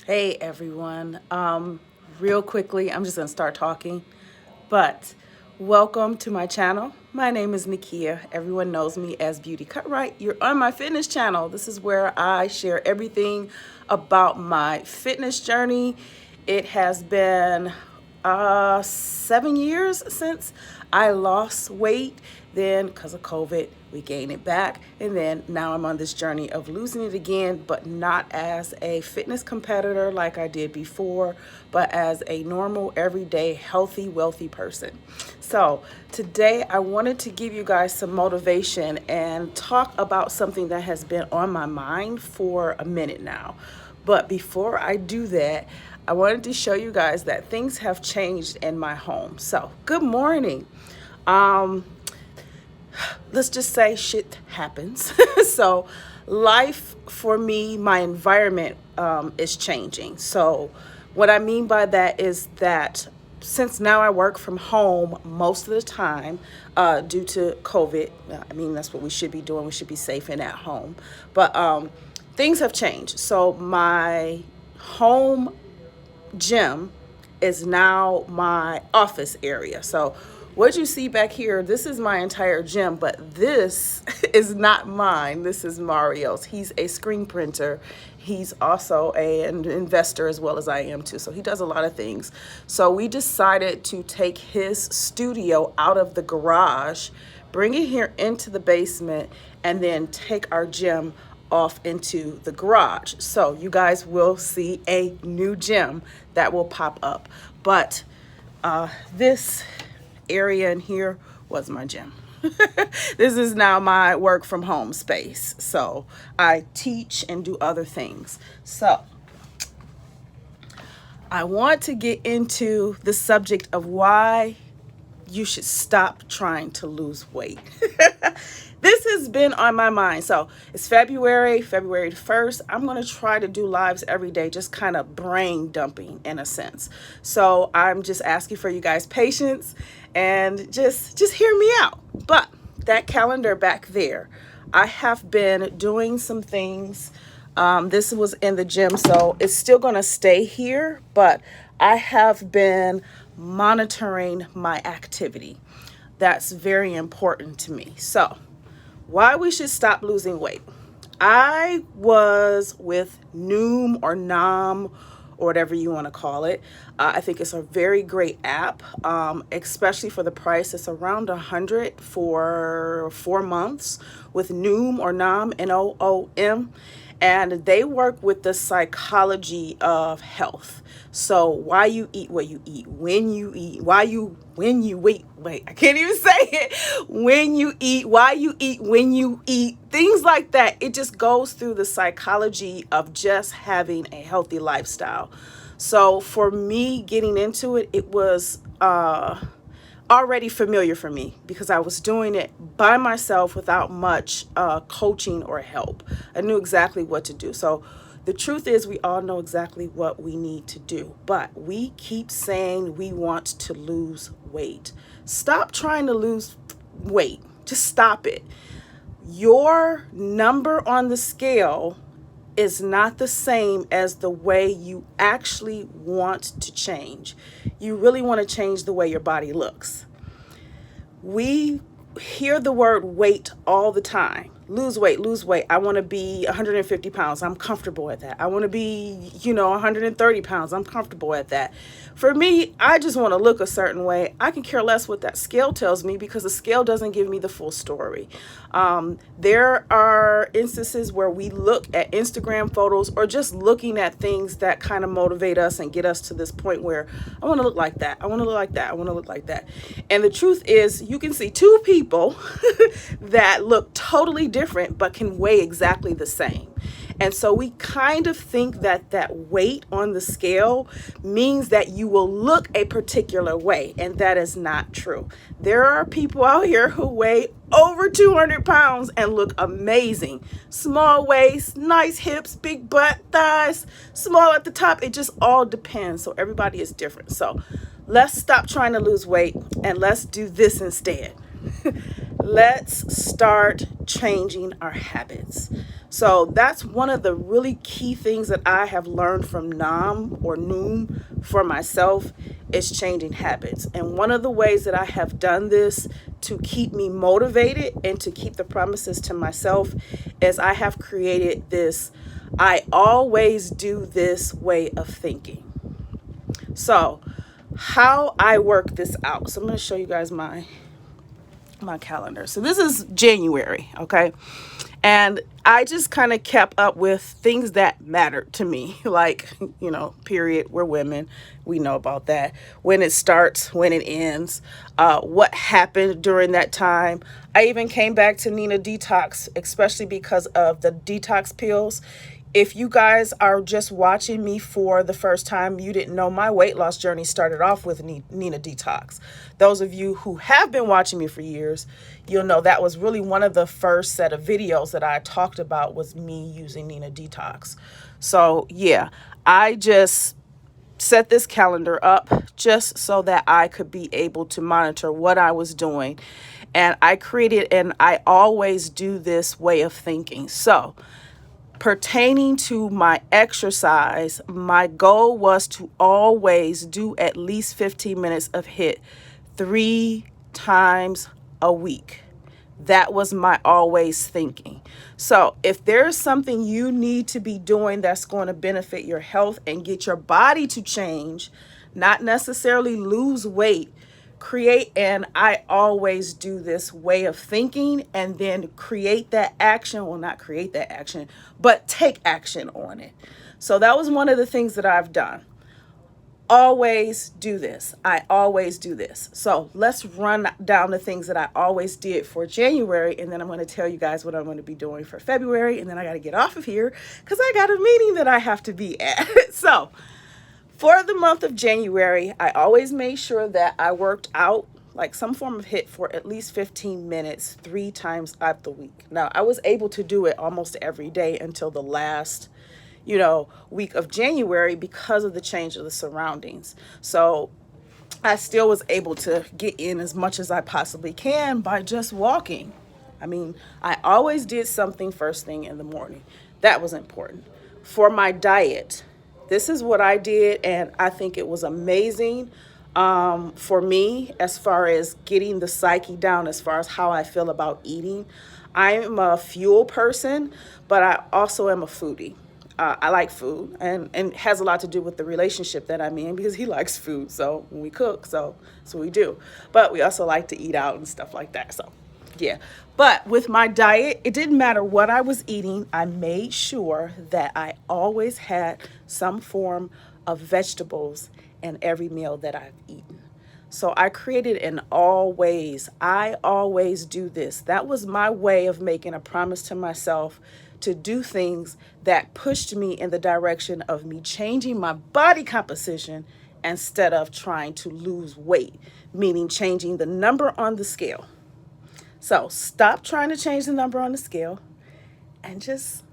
Hey everyone. Real quickly, I'm just gonna start talking, but welcome to my channel. My name is Nakia. Everyone knows me as Beauty Cutright. You're on my fitness channel. This is where I share everything about my fitness journey. It has been 7 years since I lost weight. Then, because of COVID, we gained it back. And then now I'm on this journey of losing it again, but not as a fitness competitor like I did before, but as a normal, everyday, healthy, wealthy person. So, today I wanted to give you guys some motivation and talk about something that has been on my mind for a minute now. But before I do that, I wanted to show you guys that things have changed in my home. So, good morning. Um, let's just say shit happens. So, life for me, my environment is changing. So, what I mean by that is that since now I work from home most of the time due to COVID, I mean, that's what we should be doing. We should be safe and at home. But things have changed. So, my home gym is now my office area. So what you see back here, this is my entire gym, but this is not mine. This is Mario's. He's a screen printer. He's also an investor as well as I am too. So he does a lot of things. So we decided to take his studio out of the garage, bring it here into the basement, and then take our gym off into the garage. So you guys will see a new gym that will pop up. But this area in here was my gym. This is now my work from home space. So I teach and do other things. So I want to get into the subject of why you should stop trying to lose weight. This has been on my mind. So it's February 1st. I'm going to try to do lives every day, just kind of brain dumping in a sense. So I'm just asking for you guys' patience and just hear me out. But that calendar back there, I have been doing some things. This was in the gym, so it's still going to stay here, but I have been monitoring my activity. That's very important to me. So, why we should stop losing weight. I was with Noom or Nom or whatever you want to call it. I think it's a very great app, especially for the price. It's around 100 for 4 months with Noom or Nom, Noom. And they work with the psychology of health. So why you eat what you eat, when you eat, when you wait, I can't even say it. When you eat, why you eat, when you eat, things like that. It just goes through the psychology of just having a healthy lifestyle. So for me getting into it, it was already familiar for me because I was doing it by myself without much coaching or help. I knew exactly what to do. So the truth is we all know exactly what we need to do, but we keep saying we want to lose weight. Stop trying to lose weight. Just stop it. Your number on the scale is not the same as the way you actually want to change. You really want to change the way your body looks. We hear the word weight all the time. Lose weight, lose weight. I want to be 150 pounds. I'm comfortable at that. I want to be, 130 pounds. I'm comfortable at that. For me, I just want to look a certain way. I can care less what that scale tells me because the scale doesn't give me the full story. There are instances where we look at Instagram photos or just looking at things that kind of motivate us and get us to this point where I want to look like that. I want to look like that. I want to look like that. And the truth is you can see two people that look totally different but can weigh exactly the same. And so we kind of think that that weight on the scale means that you will look a particular way, and that is not true. There are people out here who weigh over 200 pounds and look amazing. Small waist, nice hips, big butt, thighs, small at the top. It just all depends. So everybody is different. So let's stop trying to lose weight and let's do this instead. Let's start changing our habits. So that's one of the really key things that I have learned from Noom for myself is changing habits. And one of the ways that I have done this to keep me motivated and to keep the promises to myself is I have created this I always do this way of thinking. So how I work this out. So I'm going to show you guys my calendar. So this is January, okay? And I just kind of kept up with things that mattered to me, like, period, we're women. We know about that. When it starts, when it ends, what happened during that time. I even came back to NINADETOX, especially because of the detox pills. If you guys are just watching me for the first time, you didn't know my weight loss journey started off with NINADETOX. Those of you who have been watching me for years, you'll know that was really one of the first set of videos that I talked about was me using NINADETOX. So yeah, I just set this calendar up just so that I could be able to monitor what I was doing. And I created an I always do this way of thinking. So pertaining to my exercise, my goal was to always do at least 15 minutes of HIIT 3 times a week. That was my always thinking. So if there's something you need to be doing that's going to benefit your health and get your body to change, not necessarily lose weight, create an I always do this way of thinking and then create that action. Well, not create that action, but take action on it. So that was one of the things that I've done. Always do this. I always do this. So let's run down the things that I always did for January, and then I'm going to tell you guys what I'm going to be doing for February, and then I got to get off of here because I got a meeting that I have to be at. So for the month of January, I always made sure that I worked out like some form of HIIT for at least 15 minutes 3 times out the week. Now, I was able to do it almost every day until the last week of January because of the change of the surroundings. So I still was able to get in as much as I possibly can by just walking. I mean, I always did something first thing in the morning. That was important. For my diet, this is what I did, and I think it was amazing for me as far as getting the psyche down, as far as how I feel about eating. I am a fuel person, but I also am a foodie. I like food, and it has a lot to do with the relationship that I'm in because he likes food. So when we cook, so that's what we do. But we also like to eat out and stuff like that. So yeah. But with my diet, it didn't matter what I was eating. I made sure that I always had some form of vegetables in every meal that I've eaten. So I created an I always do this. That was my way of making a promise to myself to do things that pushed me in the direction of me changing my body composition instead of trying to lose weight, meaning changing the number on the scale. So stop trying to change the number on the scale and just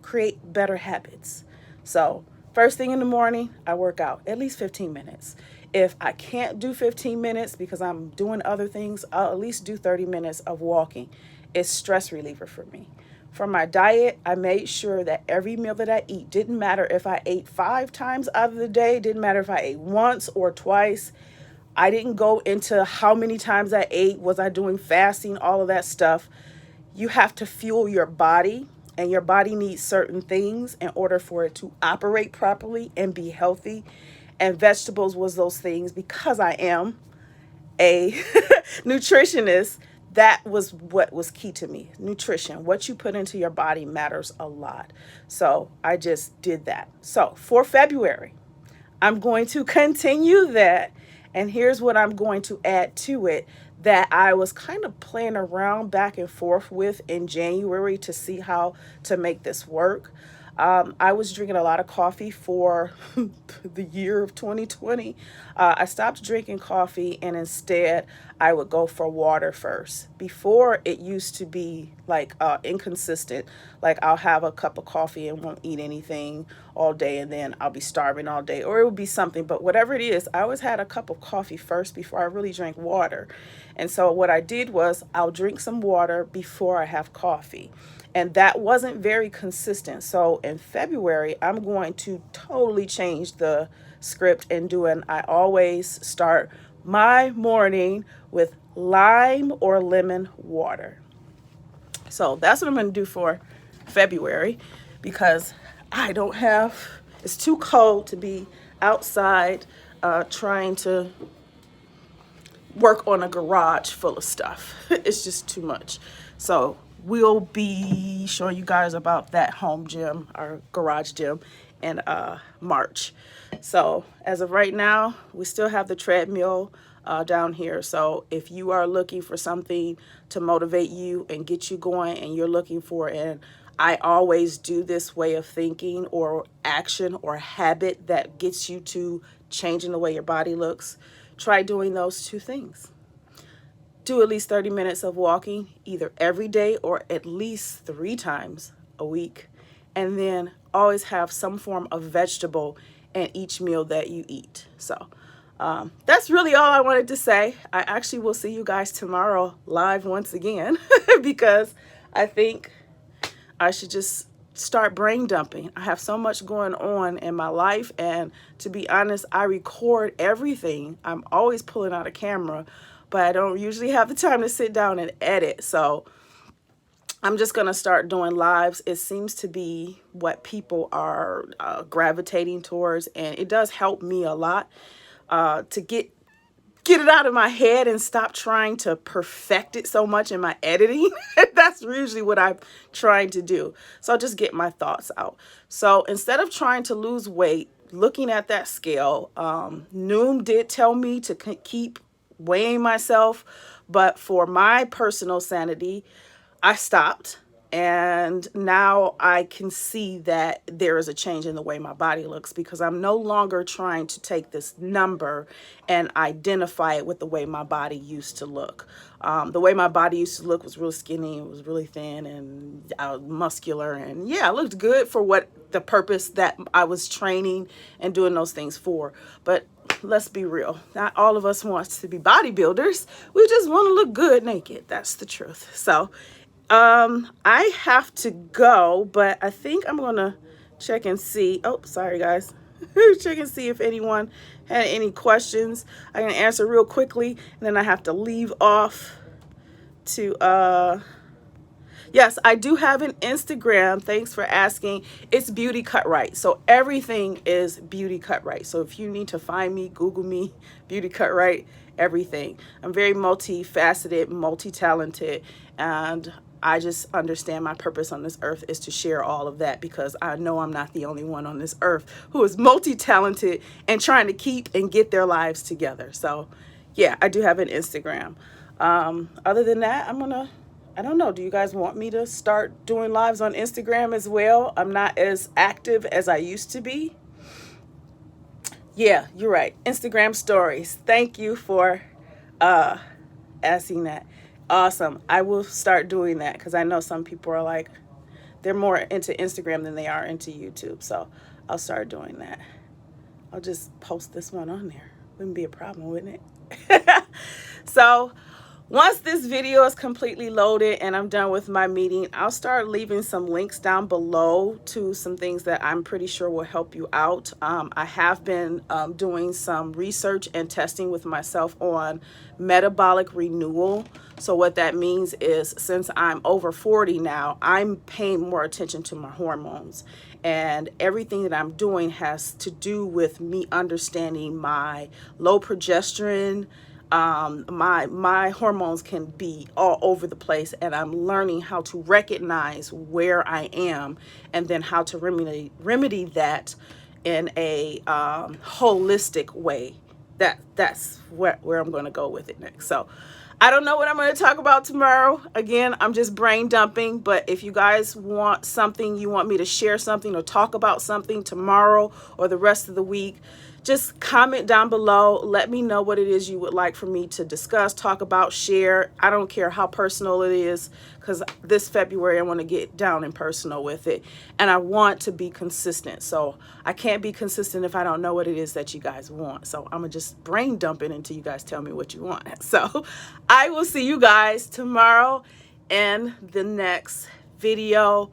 create better habits. So first thing in the morning, I work out at least 15 minutes. If I can't do 15 minutes because I'm doing other things, I'll at least do 30 minutes of walking. It's stress reliever for me. For my diet, I made sure that every meal that I eat, didn't matter if I ate 5 times out of the day, didn't matter if I ate once or twice. I didn't go into how many times I ate, was I doing fasting, all of that stuff. You have to fuel your body, and your body needs certain things in order for it to operate properly and be healthy. And vegetables was those things because I am a nutritionist. That was what was key to me. Nutrition, what you put into your body matters a lot. So I just did that. So for February, I'm going to continue that. And here's what I'm going to add to it that I was kind of playing around back and forth with in January to see how to make this work. I was drinking a lot of coffee for the year of 2020. I stopped drinking coffee and instead I would go for water first. Before it used to be like inconsistent. Like I'll have a cup of coffee and won't eat anything all day and then I'll be starving all day, or it would be something. But whatever it is, I always had a cup of coffee first before I really drank water. And so what I did was I'll drink some water before I have coffee. and that wasn't very consistent. So in February, I'm going to totally change the script and I always start my morning with lime or lemon water. So that's what I'm going to do for February, because I don't have, it's too cold to be outside trying to work on a garage full of stuff. It's just too much. So we'll be showing you guys about that home gym, our garage gym, in March. So as of right now, we still have the treadmill down here. So if you are looking for something to motivate you and get you going, and you're looking for an I always do this way of thinking or action or habit that gets you to changing the way your body looks, try doing those two things. Do at least 30 minutes of walking either every day or at least 3 times a week. And then always have some form of vegetable in each meal that you eat. So that's really all I wanted to say. I actually will see you guys tomorrow live once again because I think I should just start brain dumping. I have so much going on in my life, and to be honest, I record everything. I'm always pulling out a camera, but I don't usually have the time to sit down and edit. So I'm just going to start doing lives. It seems to be what people are gravitating towards, and it does help me a lot to get it out of my head and stop trying to perfect it so much in my editing. That's usually what I'm trying to do. So I'll just get my thoughts out. So instead of trying to lose weight, looking at that scale, Noom did tell me to keep weighing myself, but for my personal sanity, I stopped. And now I can see that there is a change in the way my body looks, because I'm no longer trying to take this number and identify it with the way my body used to look. The way my body used to look was real skinny, it was really thin and muscular. And yeah, I looked good for what the purpose that I was training and doing those things for. But let's be real. Not all of us wants to be bodybuilders. We just want to look good naked. That's the truth. So I have to go, but I think I'm going to check and see. Oh, sorry, guys. Check and see if anyone had any questions. I can answer real quickly, and then I have to leave off to, yes, I do have an Instagram. Thanks for asking. It's beautycutright. So everything is beautycutright. So if you need to find me, Google me, beautycutright, everything. I'm very multifaceted, multi-talented, and I just understand my purpose on this earth is to share all of that, because I know I'm not the only one on this earth who is multi-talented and trying to keep and get their lives together. So yeah, I do have an Instagram. Other than that, I don't know. Do you guys want me to start doing lives on Instagram as well? I'm not as active as I used to be. Yeah, you're right. Instagram stories. Thank you for asking that. Awesome. I will start doing that, because I know some people are like, they're more into Instagram than they are into YouTube. So I'll start doing that. I'll just post this one on there. Wouldn't be a problem, wouldn't it? So once this video is completely loaded and I'm done with my meeting, I'll start leaving some links down below to some things that I'm pretty sure will help you out. I have been doing some research and testing with myself on metabolic renewal. So what that means is, since I'm over 40 now, I'm paying more attention to my hormones. And everything that I'm doing has to do with me understanding my low progesterone. My hormones can be all over the place, and I'm learning how to recognize where I am and then how to remedy that in a holistic way. That's where I'm going to go with it next. So I don't know what I'm going to talk about tomorrow. Again, I'm just brain dumping, but if you guys want something, you want me to share something or talk about something tomorrow or the rest of the week, just comment down below. Let me know what it is you would like for me to discuss, talk about, share. I don't care how personal it is, because this February I want to get down and personal with it. And I want to be consistent. So I can't be consistent if I don't know what it is that you guys want. So I'm going to just brain dump it until you guys tell me what you want. So I will see you guys tomorrow in the next video,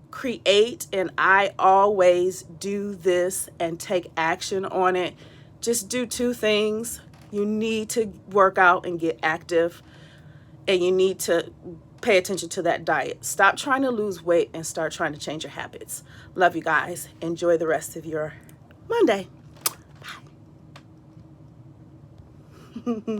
create, and I always do this and take action on it. Just do two things. You need to work out and get active, and you need to pay attention to that diet. Stop trying to lose weight and start trying to change your habits. Love you guys. Enjoy the rest of your Monday. Bye.